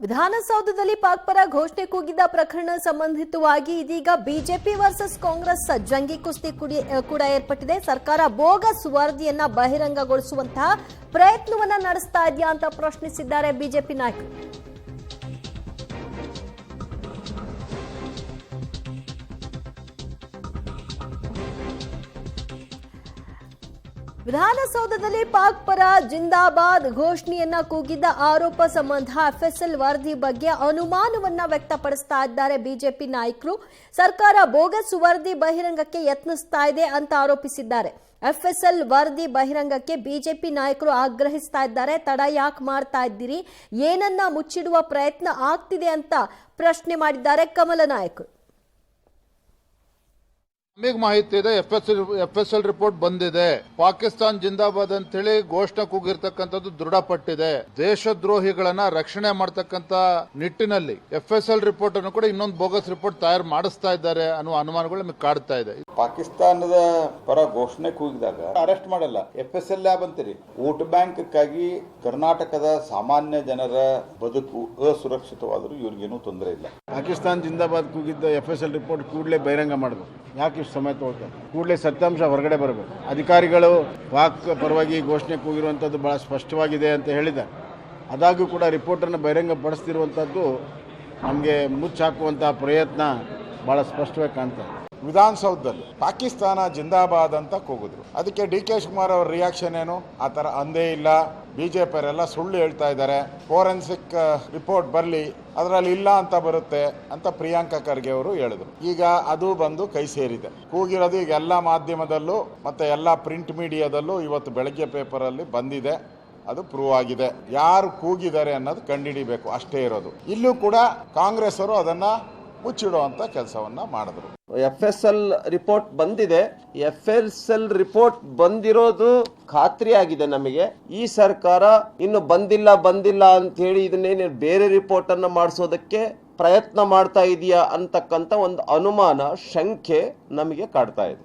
ವಿಧಾನಸೌಧದಲ್ಲಿ ಪಾಕ್ ಪರ ಘೋಷಣೆ ಕೂಗಿದ ಪ್ರಕರಣ ಸಂಬಂಧಿತವಾಗಿ ಇದೀಗ ಬಿಜೆಪಿ ವರ್ಸಸ್ ಕಾಂಗ್ರೆಸ್ ಜಂಗಿ ಕುಸ್ತಿ ಕೂಡ ಏರ್ಪಟ್ಟಿದೆ. ಸರ್ಕಾರ ಬೋಗಸ್ ವರದಿಯನ್ನ ಬಹಿರಂಗಗೊಳಿಸುವಂತಹ ಪ್ರಯತ್ನವನ್ನ ನಡೆಸ್ತಾ ಇದೆಯಾ ಅಂತ ಪ್ರಶ್ನಿಸಿದ್ದಾರೆ ಬಿಜೆಪಿ ನಾಯಕರು. ವಿಧಾನಸೌಧದಲ್ಲಿ ಪಾಕ್ ಪರ ಜಿಂದಾಬಾದ್ ಘೋಷಣೆಯನ್ನ ಕೂಗಿದ್ದ ಆರೋಪ ಸಂಬಂಧ ಎಫ್ಎಸ್ಎಲ್ ವರದಿ ಬಗ್ಗೆ ಅನುಮಾನವನ್ನ ವ್ಯಕ್ತಪಡಿಸ್ತಾ ಇದ್ದಾರೆ ಬಿಜೆಪಿ ನಾಯಕರು. ಸರ್ಕಾರ ಬೋಗಸ್ ವರದಿ ಬಹಿರಂಗಕ್ಕೆ ಯತ್ನಿಸ್ತಾ ಇದೆ ಅಂತ ಆರೋಪಿಸಿದ್ದಾರೆ. ಎಫ್ಎಸ್ಎಲ್ ವರದಿ ಬಹಿರಂಗಕ್ಕೆ ಬಿಜೆಪಿ ನಾಯಕರು ಆಗ್ರಹಿಸ್ತಾ ಇದ್ದಾರೆ. ತಡ ಯಾಕೆ ಮಾಡ್ತಾ ಇದ್ದೀರಿ, ಏನನ್ನ ಮುಚ್ಚಿಡುವ ಪ್ರಯತ್ನ ಆಗ್ತಿದೆ ಅಂತ ಪ್ರಶ್ನೆ ಮಾಡಿದ್ದಾರೆ ಕಮಲ ನಾಯಕರು. ನಮಗೆ ಮಾಹಿತಿ ಇದೆ, ಎಫ್ಎಸ್ಎಲ್ ರಿಪೋರ್ಟ್ ಬಂದಿದೆ. ಪಾಕಿಸ್ತಾನ್ ಜಿಂದಾಬಾದ್ ಅಂತ ಹೇಳಿ ಘೋಷಣೆ ಕೂಗಿರ್ತಕ್ಕಂಥದ್ದು ದೃಢಪಟ್ಟಿದೆ. ದೇಶದ್ರೋಹಿಗಳನ್ನ ರಕ್ಷಣೆ ಮಾಡತಕ್ಕಂತ ನಿಟ್ಟಿನಲ್ಲಿ ಎಫ್ಎಸ್ಎಲ್ ರಿಪೋರ್ಟ್ ಅನ್ನು ಕೂಡ ಇನ್ನೊಂದು ಬೋಗಸ್ ರಿಪೋರ್ಟ್ ತಯಾರು ಮಾಡಿಸ್ತಾ ಇದ್ದಾರೆ ಅನ್ನುವ ಅನುಮಾನಗಳು ನಮಗೆ ಕಾಡ್ತಾ ಇದೆ. ಪಾಕಿಸ್ತಾನದ ಪರ ಘೋಷಣೆ ಕೂಗಿದಾಗ ಅರೆಸ್ಟ್ ಮಾಡಲ್ಲ, ಎಫ್ಎಸ್ಎಲ್ ಲ್ಯಾಬ್ ಅಂತೀರಿ. ವೋಟ್ ಬ್ಯಾಂಕ್ಗಾಗಿ ಕರ್ನಾಟಕದ ಸಾಮಾನ್ಯ ಜನರ ಬದುಕು ಅಸುರಕ್ಷಿತವಾದರೂ ಇವ್ರಿಗೇನು ತೊಂದರೆ ಇಲ್ಲ. ಪಾಕಿಸ್ತಾನ್ ಜಿಂದಾಬಾದ್ ಕೂಗಿದ್ದ ಎಫ್ಎಸ್ಎಲ್ ರಿಪೋರ್ಟ್ ಕೂಡಲೇ ಬಹಿರಂಗ ಮಾಡಬೇಕು. ಯಾಕೆ ಸಮಯ ತಗೊಳ್ತಾರೆ? ಕೂಡಲೇ ಸತ್ಯಾಂಶ ಹೊರಗಡೆ ಬರಬೇಕು. ಅಧಿಕಾರಿಗಳು ಪಾಕ್ ಪರವಾಗಿ ಘೋಷಣೆ ಕೂಗಿರುವಂಥದ್ದು ಬಹಳ ಸ್ಪಷ್ಟವಾಗಿದೆ ಅಂತ ಹೇಳಿದ್ದಾರೆ. ಆದಾಗ್ಯೂ ಕೂಡ ರಿಪೋರ್ಟನ್ನು ಬಹಿರಂಗಪಡಿಸ್ತಿರುವಂಥದ್ದು ನಮಗೆ ಮುಚ್ಚಾಕುವಂಥ ಪ್ರಯತ್ನ ಬಹಳ ಸ್ಪಷ್ಟವಾಗಿ ಕಾಣ್ತಾರೆ. ವಿಧಾನಸೌಧದಲ್ಲಿ ಪಾಕಿಸ್ತಾನ ಜಿಂದಾಬಾದ್ ಅಂತ ಕೂಗಿದ್ರು. ಅದಕ್ಕೆ ಡಿ.ಕೆ. ಶಿವಕುಮಾರ್ ಅವರ ರಿಯಾಕ್ಷನ್ ಏನು? ಆ ಥರ ಅಂದೇ ಇಲ್ಲ, ಬಿಜೆಪಿಯವರೆಲ್ಲ ಸುಳ್ಳು ಹೇಳ್ತಾ ಇದ್ದಾರೆ, ಫೋರೆನ್ಸಿಕ್ ರಿಪೋರ್ಟ್ ಬರಲಿ, ಅದರಲ್ಲಿ ಇಲ್ಲ ಅಂತ ಬರುತ್ತೆ ಅಂತ ಪ್ರಿಯಾಂಕಾ ಖರ್ಗೆ ಅವರು ಹೇಳಿದ್ರು. ಈಗ ಅದು ಬಂದು ಕೈ ಸೇರಿದೆ. ಕೂಗಿರೋದು ಈಗ ಎಲ್ಲ ಮಾಧ್ಯಮದಲ್ಲೂ ಮತ್ತೆ ಎಲ್ಲ ಪ್ರಿಂಟ್ ಮೀಡಿಯಾದಲ್ಲೂ ಇವತ್ತು ಬೆಳಗ್ಗೆ ಪೇಪರಲ್ಲಿ ಬಂದಿದೆ. ಅದು ಪ್ರೂವ್ ಆಗಿದೆ. ಯಾರು ಕೂಗಿದ್ದಾರೆ ಅನ್ನೋದು ಕಂಡುಹಿಡಿಬೇಕು, ಅಷ್ಟೇ ಇರೋದು. ಇಲ್ಲೂ ಕೂಡ ಕಾಂಗ್ರೆಸ್ ಅವರು ಅದನ್ನ ಮುಚ್ಚಿಡುವಂತ ಕೆಲಸವನ್ನ ಮಾಡಿದ್ರು. ಎಫ್ಎಸ್ಎಲ್ ರಿಪೋರ್ಟ್ ಬಂದಿದೆ. ಎಫ್ಎಸ್ಎಲ್ ರಿಪೋರ್ಟ್ ಬಂದಿರೋದು ಖಾತ್ರಿ ಆಗಿದೆ ನಮಗೆ. ಈ ಸರ್ಕಾರ ಇನ್ನು ಬಂದಿಲ್ಲ ಅಂತ ಹೇಳಿ ಇದನ್ನೇನು ಬೇರೆ ರಿಪೋರ್ಟ್ ಅನ್ನ ಮಾಡಿಸೋದಕ್ಕೆ ಪ್ರಯತ್ನ ಮಾಡ್ತಾ ಇದೆಯಾ ಅಂತಕ್ಕಂಥ ಒಂದು ಅನುಮಾನ, ಶಂಕೆ ನಮಗೆ ಕಾಡ್ತಾ ಇದೆ.